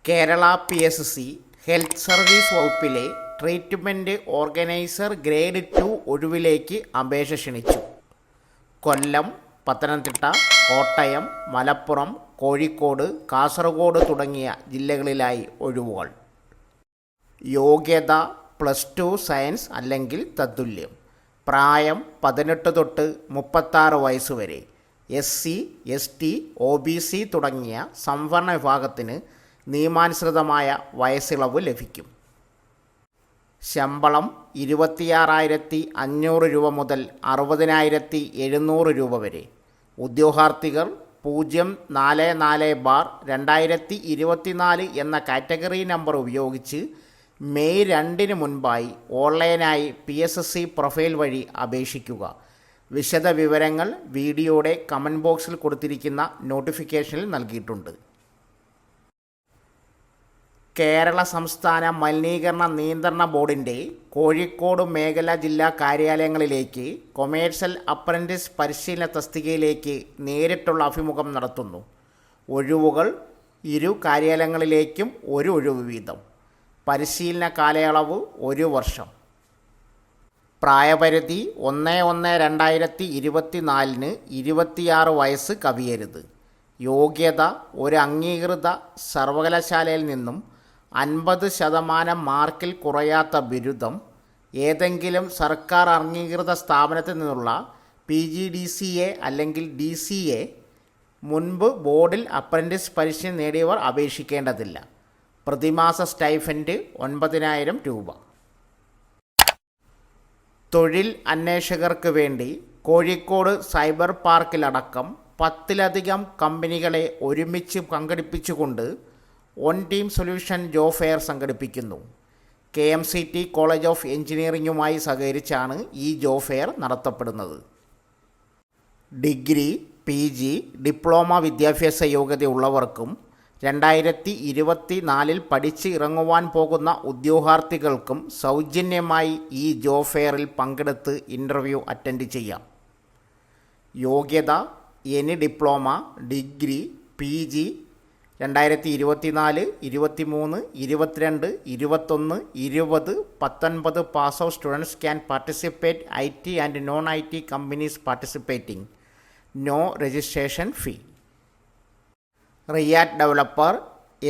Kerala PSC health service വകുപ്പിലെ treatment organiser grade 2 ഒഴിവിലേക്ക് അപേക്ഷ ക്ഷണിച്ചു. കൊല്ലം, പത്തനംതിട്ട, കോട്ടയം, മലപ്പുറം, കോഴിക്കോട്, കാസർഗോഡ് തുടങ്ങിയ ജില്ലകളിലായി ഒഴിവുകൾ. യോഗ്യത +2 സയൻസ് അല്ലെങ്കിൽ തത്തുല്യം. പ്രായം 18 തൊട്ട് 36 വയസ്സ് വരെ. SC, ST, OBC തുടങ്ങിയ സംവരണ വിഭാഗത്തിന് നിയമാനുസൃതമായ വയസ്സിളവ് ലഭിക്കും. ശമ്പളം 26,500 രൂപ മുതൽ 60,700 രൂപ വരെ. ഉദ്യോഗാർത്ഥികൾ 044/2024 എന്ന കാറ്റഗറി നമ്പർ ഉപയോഗിച്ച് മെയ് 2 മുൻപായി ഓൺലൈനായി PSC പ്രൊഫൈൽ വഴി അപേക്ഷിക്കുക. വിശദ വിവരങ്ങൾ വീഡിയോയുടെ കമൻറ്റ് ബോക്സിൽ കൊടുത്തിരിക്കുന്ന നോട്ടിഫിക്കേഷനിൽ നൽകിയിട്ടുണ്ട്. കേരള സംസ്ഥാന മലിനീകരണ നിയന്ത്രണ ബോർഡിൻ്റെ കോഴിക്കോട് മേഖലാ ജില്ലാ കാര്യാലയങ്ങളിലേക്ക് കൊമേഴ്സ്യൽ അപ്രൻറ്റീസ് പരിശീലന തസ്തികയിലേക്ക് നേരിട്ടുള്ള അഭിമുഖം നടത്തുന്നു. ഒഴിവുകൾ 2 കാര്യാലയങ്ങളിലേക്കും 1 ഒഴിവ് വീതം. പരിശീലന കാലയളവ് 1 വർഷം. പ്രായപരിധി 1/1/2024 26 വയസ്സ് കവിയരുത്. യോഗ്യത ഒരു അംഗീകൃത സർവകലാശാലയിൽ നിന്നും 50% മാർക്കിൽ കുറയാത്ത ബിരുദം, ഏതെങ്കിലും സർക്കാർ അംഗീകൃത സ്ഥാപനത്തിൽ നിന്നുള്ള PGDCA അല്ലെങ്കിൽ DCA. മുൻപ് ബോർഡിൽ അപ്രൻറ്റീസ് പരിശീലനം നേടിയവർ അപേക്ഷിക്കേണ്ടതില്ല. പ്രതിമാസ സ്റ്റൈഫൻഡ് 9,000 രൂപ. തൊഴിൽ അന്വേഷകർക്ക് വേണ്ടി കോഴിക്കോട് സൈബർ പാർക്കിലടക്കം 10ലധികം കമ്പനികളെ ഒരുമിച്ച് പങ്കെടുപ്പിച്ചുകൊണ്ട് on team solution job fair സംഘടിപ്പിക്കുന്നു. KMCT കോളേജ് ഓഫ് എഞ്ചിനീയറിംഗുമായി സഹകരിച്ചാണ് ഈ ജോബ് ഫെയർ നടത്തപ്പെടുന്നത്. ഡിഗ്രി, PG, ഡിപ്ലോമ വിദ്യാഭ്യാസ യോഗ്യതയുള്ളവർക്കും 2024 പഠിച്ച് ഇറങ്ങുവാൻ പോകുന്ന ഉദ്യോഗാർത്ഥികൾക്കും സൗജന്യമായി ഈ ജോബ് ഫെയറിൽ പങ്കെടുത്ത് ഇൻ്റർവ്യൂ അറ്റൻഡ് ചെയ്യാം. യോഗ്യത any diploma, degree, PG 2024, 23, 22, 21, 20, 19 pass out students can participate. IT and non IT companies participating. No registration fee. React developer,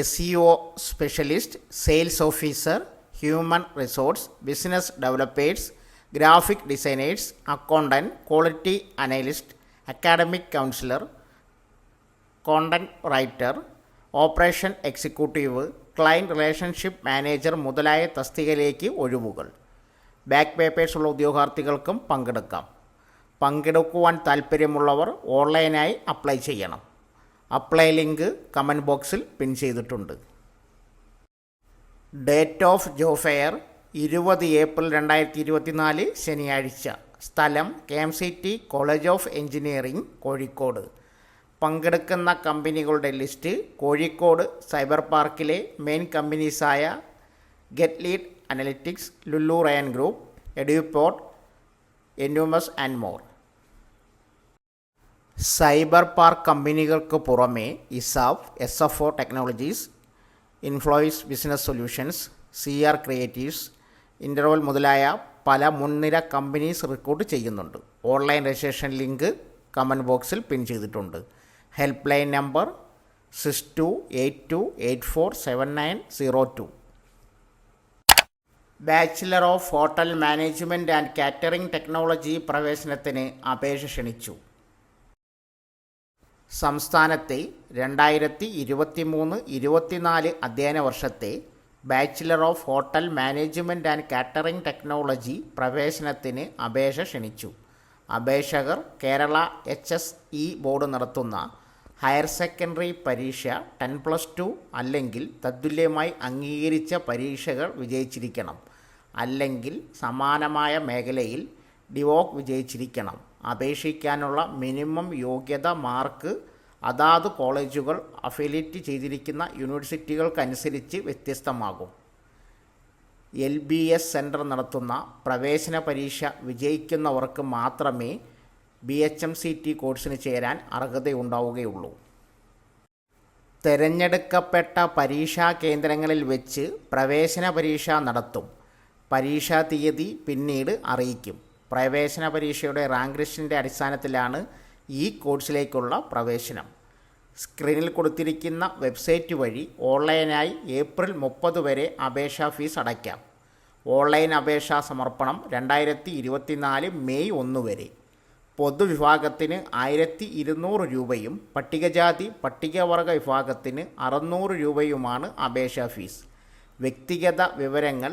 SEO specialist, sales officer, human resource, business developers, graphic designers, accountant, quality analyst, academic counsellor, content writer, operation executive, client relationship manager മുതലായ തസ്തികയിലേക്ക് ഒഴിവുകൾ. Back papers ഉള്ള ഉദ്യോഗാർത്ഥികൾക്കും പങ്കെടുക്കാം. പങ്കെടുക്കുവാൻ താൽപ്പര്യമുള്ളവർ ഓൺലൈനായി apply ചെയ്യണം. Apply link comment ബോക്സിൽ പിൻ ചെയ്തിട്ടുണ്ട്. Date of job fair 20 April 2024 ശനിയാഴ്ച. സ്ഥലം KMCT college of engineering, Kozhikode. പങ്കെടുക്കുന്ന കമ്പനികളുടെ ലിസ്റ്റ് കോഴിക്കോട് സൈബർ പാർക്കിലെ മെയിൻ കമ്പനീസായ ഗെറ്റ് ലീഡ് അനലിറ്റിക്സ്, ലുലു റയൻ ഗ്രൂപ്പ്, എഡ്യൂപോർട്ട്, എൻയൂമസ് ആൻഡ് മോർ. സൈബർ പാർക്ക് കമ്പനികൾക്ക് പുറമെ ഇസാഫ്, SFO ടെക്നോളജീസ്, ഇൻഫ്ലോയിസ് business solutions, CR creatives, interval മുതലായ പല മുൻനിര കമ്പനീസ് റിക്രൂട്ട് ചെയ്യുന്നുണ്ട്. ഓൺലൈൻ രജിസ്ട്രേഷൻ ലിങ്ക് കമൻറ്റ് ബോക്സിൽ പിൻ ചെയ്തിട്ടുണ്ട്. Help line number 6282847902. Bachelor of hotel management and catering technology പ്രവേശനത്തിന് അപേക്ഷ ക്ഷണിച്ചു. സംസ്ഥാനത്തെ 2023-24 അധ്യയന വർഷത്തെ bachelor of hotel management and catering technology പ്രവേശനത്തിന് അപേക്ഷ ക്ഷണിച്ചു. അപേക്ഷകർ കേരള HSE ബോർഡ് നടത്തുന്ന ഹയർ സെക്കൻഡറി പരീക്ഷ 10+2 അല്ലെങ്കിൽ തത്തുല്യമായി അംഗീകരിച്ച പരീക്ഷകൾ വിജയിച്ചിരിക്കണം. അല്ലെങ്കിൽ സമാനമായ മേഖലയിൽ ഡിവോക്ക് വിജയിച്ചിരിക്കണം. അപേക്ഷിക്കാനുള്ള മിനിമം യോഗ്യത മാർക്ക് അതാത് കോളേജുകൾ അഫിലിയേറ്റ് ചെയ്തിരിക്കുന്ന യൂണിവേഴ്സിറ്റികൾക്കനുസരിച്ച് വ്യത്യസ്തമാകും. LBS സെൻറ്റർ നടത്തുന്ന പ്രവേശന പരീക്ഷ വിജയിക്കുന്നവർക്ക് മാത്രമേ BHMCT കോഴ്സിന് ചേരാൻ അർഹതയുണ്ടാവുകയുള്ളൂ. തിരഞ്ഞെടുക്കപ്പെട്ട പരീക്ഷാ കേന്ദ്രങ്ങളിൽ വെച്ച് പ്രവേശന പരീക്ഷ നടത്തും. പരീക്ഷാ തീയതി പിന്നീട് അറിയിക്കും. പ്രവേശന പരീക്ഷയുടെ റാങ്ക് ലിസ്റ്റിൻ്റെ അടിസ്ഥാനത്തിലാണ് ഈ കോഴ്സിലേക്കുള്ള പ്രവേശനം. സ്ക്രീനിൽ കൊടുത്തിരിക്കുന്ന വെബ്സൈറ്റ് വഴി ഓൺലൈനായി ഏപ്രിൽ 30 വരെ അപേക്ഷാ ഫീസ് അടയ്ക്കാം. ഓൺലൈൻ അപേക്ഷാ സമർപ്പണം 2024 മെയ് 1 വരെ. പൊതുവിഭാഗത്തിന് 1200 രൂപയും പട്ടികജാതി പട്ടികവർഗ വിഭാഗത്തിന് 600 രൂപയുമാണ് അപേക്ഷാ ഫീസ്. വ്യക്തിഗത വിവരങ്ങൾ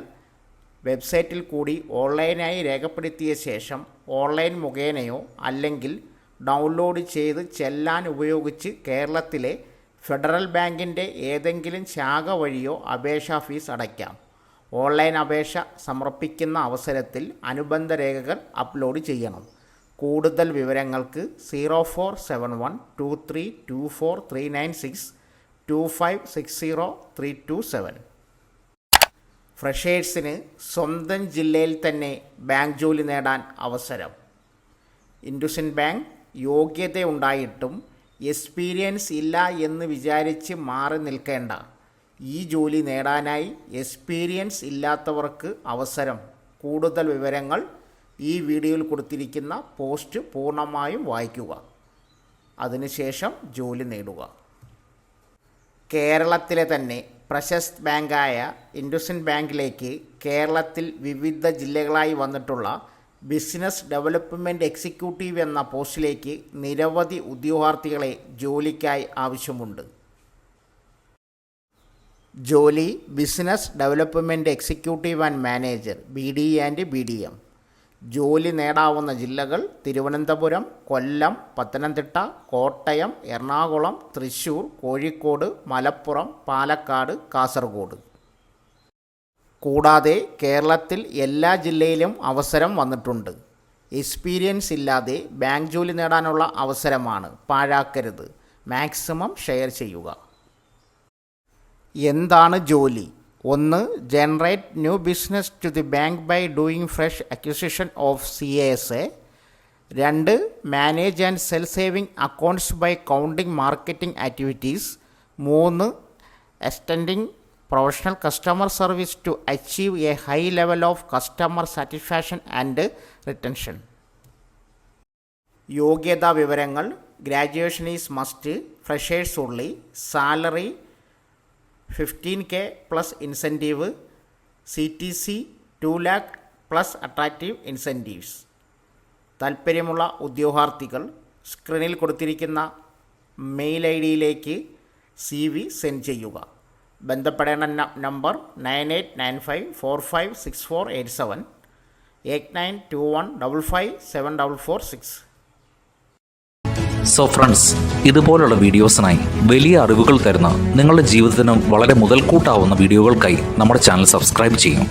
വെബ്സൈറ്റിൽ കൂടി ഓൺലൈനായി രേഖപ്പെടുത്തിയ ശേഷം ഓൺലൈൻ മുഖേനയോ അല്ലെങ്കിൽ ഡൗൺലോഡ് ചെയ്ത് ചെല്ലാൻ ഉപയോഗിച്ച് കേരളത്തിലെ ഫെഡറൽ ബാങ്കിൻ്റെ ഏതെങ്കിലും ശാഖ വഴിയോ അപേക്ഷാ ഫീസ് അടയ്ക്കാം. ഓൺലൈൻ അപേക്ഷ സമർപ്പിക്കുന്ന അവസരത്തിൽ അനുബന്ധ രേഖകൾ അപ്ലോഡ് ചെയ്യണം. കൂടുതൽ വിവരങ്ങൾക്ക് 0471232439 2560 ഫ്രഷേഴ്സിന് സ്വന്തം ജില്ലയിൽ തന്നെ ബാങ്ക് ജോലി നേടാൻ അവസരം. ഇൻഡസ്ഇൻഡ് ബാങ്ക് യോഗ്യതയുണ്ടായിട്ടും എക്സ്പീരിയൻസ് ഇല്ല എന്ന് വിചാരിച്ച് മാറി നിൽക്കേണ്ട. ഈ ജോലി നേടാനായി എക്സ്പീരിയൻസ് ഇല്ലാത്തവർക്ക് അവസരം. കൂടുതൽ വിവരങ്ങൾ ഈ വീഡിയോയിൽ കൊടുത്തിരിക്കുന്ന പോസ്റ്റ് പൂർണ്ണമായും വായിക്കുക. അതിനുശേഷം ജോലി നേടുക. കേരളത്തിലെ തന്നെ പ്രശസ്ത ബാങ്കായ ഇൻഡസ്ഇൻഡ് ബാങ്കിലേക്ക് കേരളത്തിൽ വിവിധ ജില്ലകളായി വന്നിട്ടുള്ള ബിസിനസ് ഡെവലപ്മെൻറ്റ് എക്സിക്യൂട്ടീവ് എന്ന പോസ്റ്റിലേക്ക് നിരവധി ഉദ്യോഗാർത്ഥികളെ ജോലിക്കായി ആവശ്യമുണ്ട്. ജോലി business development executive and manager BDE and BDM. ജോലി നേടാവുന്ന ജില്ലകൾ തിരുവനന്തപുരം, കൊല്ലം, പത്തനംതിട്ട, കോട്ടയം, എറണാകുളം, തൃശ്ശൂർ, കോഴിക്കോട്, മലപ്പുറം, പാലക്കാട്, കാസർഗോഡ്. കൂടാതെ കേരളത്തിൽ എല്ലാ ജില്ലയിലും അവസരം വന്നിട്ടുണ്ട്. എക്സ്പീരിയൻസ് ഇല്ലാതെ ബാങ്ക് ജോലി നേടാനുള്ള അവസരമാണ്, പാഴാക്കരുത്. മാക്സിമം ഷെയർ ചെയ്യുക. എന്താണ് ജോലി? 1. Generate new business to the bank by doing fresh acquisition of CASA. 2. Manage and sell saving accounts by counting marketing activities. 3. Extending professional customer service to achieve a high level of customer satisfaction and retention. യോഗ്യതാ വിവരങ്ങൾ: graduation is must, freshers only, salary 15K plus incentive, CTC 2 lakh plus attractive incentives. താൽപ്പര്യമുള്ള ഉദ്യോഗാർത്ഥികൾ സ്ക്രീനിൽ കൊടുത്തിരിക്കുന്ന mail ID CV send ചെയ്യുക. ബന്ധപ്പെടേണ്ട number 9895456487 8921557446. So friends, ഇതുപോലുള്ള വീഡിയോസിനായി വലിയ അറിവുകൾ തരുന്ന നിങ്ങളുടെ ജീവിതത്തിനും വളരെ മുതൽക്കൂട്ടാവുന്ന വീഡിയോകൾക്കായി നമ്മുടെ ചാനൽ സബ്സ്ക്രൈബ് ചെയ്യും.